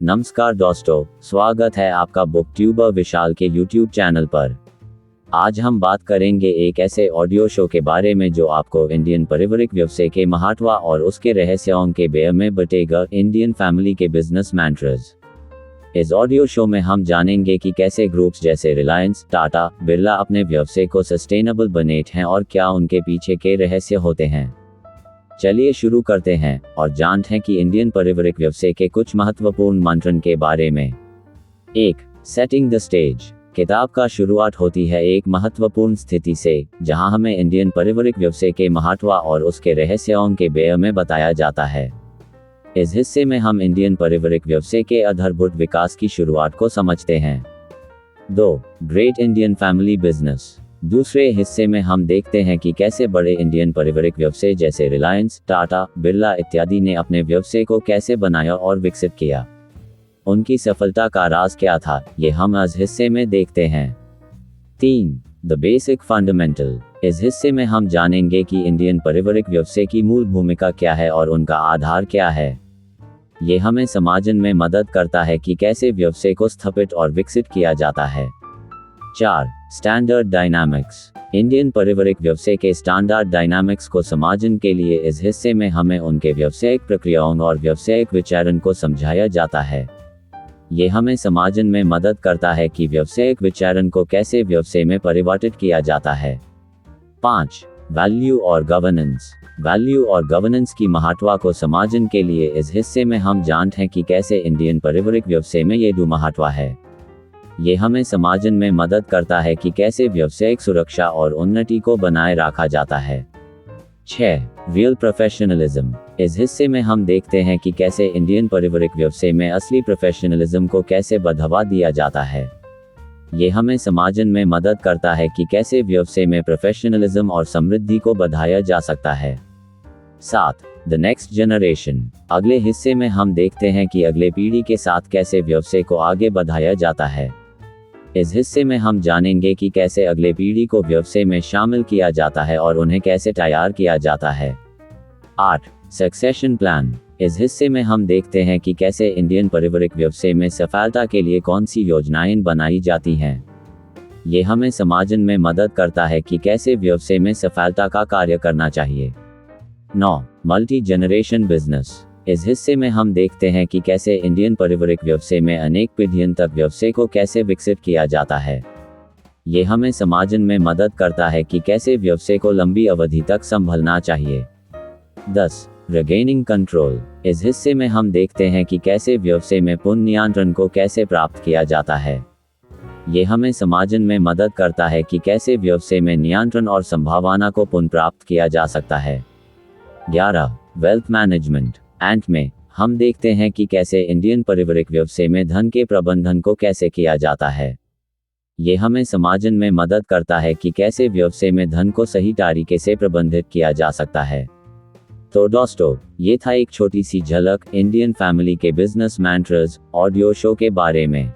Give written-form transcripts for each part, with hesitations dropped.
नमस्कार दोस्तों, स्वागत है आपका बुक ट्यूबर विशाल के यूट्यूब चैनल पर। आज हम बात करेंगे एक ऐसे ऑडियो शो के बारे में जो आपको इंडियन पारिवारिक व्यवसाय के महत्व और उसके रहस्यों के बारे में बताएगा। इंडियन फैमिली के बिजनेस मैंट्रास। इस ऑडियो शो में हम जानेंगे कि कैसे ग्रुप्स जैसे रिलायंस, टाटा, बिरला अपने व्यवसाय को सस्टेनेबल बनाते हैं और क्या उनके पीछे के रहस्य होते हैं। चलिए शुरू करते हैं और जानते हैं कि इंडियन पारिवारिक व्यवसाय के कुछ महत्वपूर्ण मंत्रण के बारे में। 1. Setting the stage. किताब का शुरुआत होती है एक महत्वपूर्ण स्थिति से, जहां हमें इंडियन पारिवारिक व्यवसाय के महत्व और उसके रहस्यों के बारे में बताया जाता है। इस हिस्से में हम इंडियन पारिवारिक व्यवसाय के आधारभूत विकास की शुरुआत को समझते हैं। 2. Great Indian family business. दूसरे हिस्से में हम देखते हैं कि कैसे बड़े इंडियन पारिवारिक व्यवसाय जैसे रिलायंस, टाटा, बिरला इत्यादि ने अपने व्यवसाय को कैसे बनाया और विकसित किया। उनकी सफलता का राज क्या था, ये हम इस हिस्से में देखते हैं। 3. The basic fundamental. इस हिस्से में हम जानेंगे कि इंडियन पारिवारिक व्यवसाय की मूल भूमिका क्या है और उनका आधार क्या है। ये हमें समझने में मदद करता है कि कैसे व्यवसाय को स्थापित और विकसित किया जाता है। 4. Standard dynamics. इंडियन पारिवारिक व्यवसाय के स्टैंडर्ड डायनामिक्स को समझने के लिए इस हिस्से में हमें उनके व्यावसायिक प्रक्रियाओं और व्यावसायिक विचारण को समझाया जाता है। ये हमें समझने में मदद करता है कि व्यावसायिक विचारण को कैसे व्यवसाय में परिवर्तित किया जाता है। 5. वैल्यू और गवर्नेंस। वैल्यू और गवर्नेंस की महत्व को समझने के लिए इस हिस्से में हम जानते हैं कि कैसे इंडियन पारिवारिक व्यवसाय में ये दो महत्व है। ये हमें समझने में मदद करता है कि कैसे व्यावसायिक सुरक्षा और उन्नति को बनाए रखा जाता है। 6. Real professionalism. इस हिस्से में हम देखते हैं कि कैसे इंडियन पारिवारिक व्यवसाय में असली प्रोफेशनलिज्म को कैसे बढ़ावा दिया जाता है। ये हमें समझने में मदद करता है कि कैसे व्यवसाय में प्रोफेशनलिज्म और समृद्धि को बढ़ाया जा सकता है। 7. The next generation. अगले हिस्से में हम देखते हैं कि अगले पीढ़ी के साथ कैसे व्यवसाय को आगे बढ़ाया जाता है। इस हिस्से में हम जानेंगे कि कैसे अगले पीढ़ी को व्यवसाय में शामिल किया जाता है और उन्हें कैसे तैयार किया जाता है। 8. Succession plan. इस हिस्से में हम देखते हैं कि कैसे इंडियन पारिवारिक व्यवसाय में सफलता के लिए कौन सी योजनाएं बनाई जाती हैं। ये हमें समझने में मदद करता है कि कैसे व्यवसाय में सफलता का कार्य करना चाहिए। 9. Multi generation business. इस हिस्से में हम देखते हैं कि कैसे इंडियन पारिवारिक व्यवसाय में अनेक पीढ़ियों तक व्यवसाय को कैसे विकसित किया जाता है। ये हमें समझने में मदद करता है कि कैसे व्यवसाय को लंबी अवधि तक संभालना चाहिए। 10. Regaining control. इस हिस्से में हम देखते हैं कि कैसे व्यवसाय में पूर्ण नियंत्रण को कैसे प्राप्त किया जाता है। ये हमें समझने में मदद करता है कि कैसे व्यवसाय में नियंत्रण और संभावना को पुनः प्राप्त किया जा सकता है। 11. Wealth management. अंत में हम देखते हैं कि कैसे इंडियन पारिवारिक व्यवसाय में धन के प्रबंधन को कैसे किया जाता है। ये हमें समझने में मदद करता है कि कैसे व्यवसाय में धन को सही तरीके से प्रबंधित किया जा सकता है। तो दोस्तों, ये था एक छोटी सी झलक इंडियन फैमिली के बिजनेस मैंट्रास ऑडियो शो के बारे में।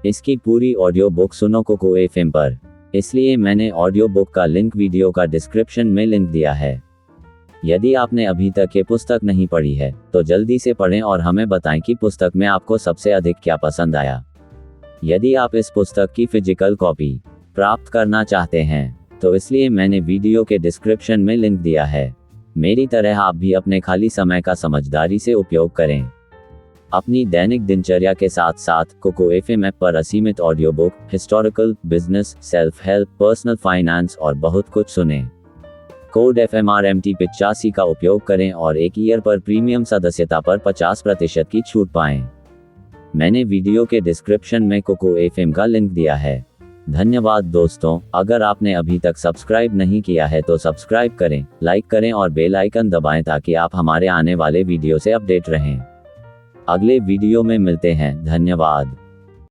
इसकी पूरी ऑडियो बुक सुनो कोको FM पर, इसलिए मैंने ऑडियो बुक का लिंक वीडियो का डिस्क्रिप्शन में लिंक दिया है। यदि आपने अभी तक ये पुस्तक नहीं पढ़ी है तो जल्दी से पढ़ें और हमें बताएं कि पुस्तक में आपको सबसे अधिक क्या पसंद आया। यदि आप इस पुस्तक की फिजिकल कॉपी प्राप्त करना चाहते हैं तो इसलिए मैंने वीडियो के डिस्क्रिप्शन में लिंक दिया है। मेरी तरह आप भी अपने खाली समय का समझदारी से उपयोग करें। अपनी दैनिक दिनचर्या के साथ साथ कोको FM ऐप पर असीमित audio book, historical, business, self help, personal finance और बहुत कुछ सुनें। कोड FMRMT 85 का उपयोग करें और एक ईयर पर प्रीमियम सदस्यता पर 50% की छूट पाएं। मैंने वीडियो के डिस्क्रिप्शन में कोको FM का लिंक दिया है। धन्यवाद दोस्तों, अगर आपने अभी तक सब्सक्राइब नहीं किया है तो सब्सक्राइब करें, लाइक करें और बेल आइकन दबाएं ताकि आप हमारे आने वाले वीडियो से अपडेट रहें। अगले वीडियो में मिलते हैं। धन्यवाद।